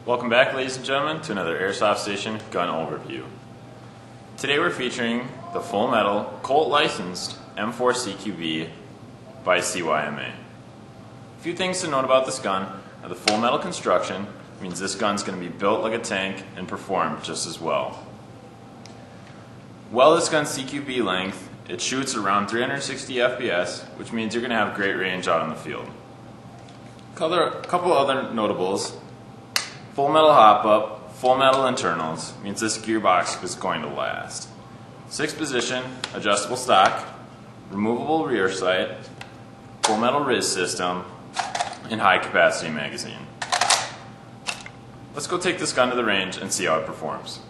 Welcome back, ladies and gentlemen, to another Airsoft Station gun overview. Today we're featuring the full metal Colt licensed M4 CQB by CYMA. A few things to note about this gun are the full metal construction means this gun's going to be built like a tank and perform just as well. While this gun's CQB length, it shoots around 360 FPS, which means you're going to have great range out in the field. A couple other notables: full metal hop-up, full metal internals, means this gearbox is going to last. 6-position, adjustable stock, removable rear sight, full metal RIS system, and high-capacity magazine. Let's go take this gun to the range and see how it performs.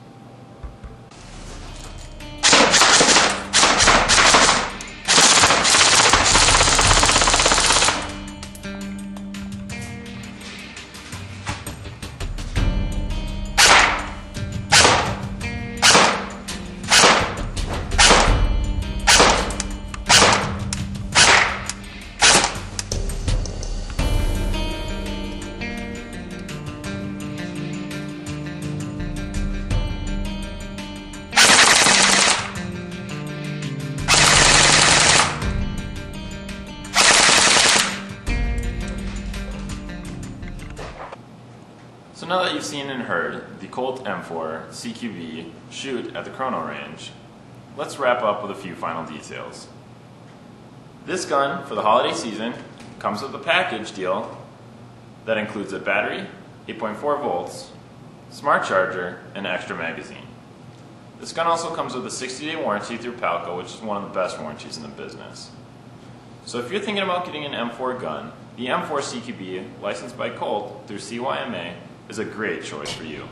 So now that you've seen and heard the Colt M4 CQB shoot at the chrono range, let's wrap up with a few final details. This gun, for the holiday season, comes with a package deal that includes a battery, 8.4 volts, smart charger, and an extra magazine. This gun also comes with a 60-day warranty through Palco, which is one of the best warranties in the business. So if you're thinking about getting an M4 gun, the M4 CQB, licensed by Colt through CYMA, is a great choice for you.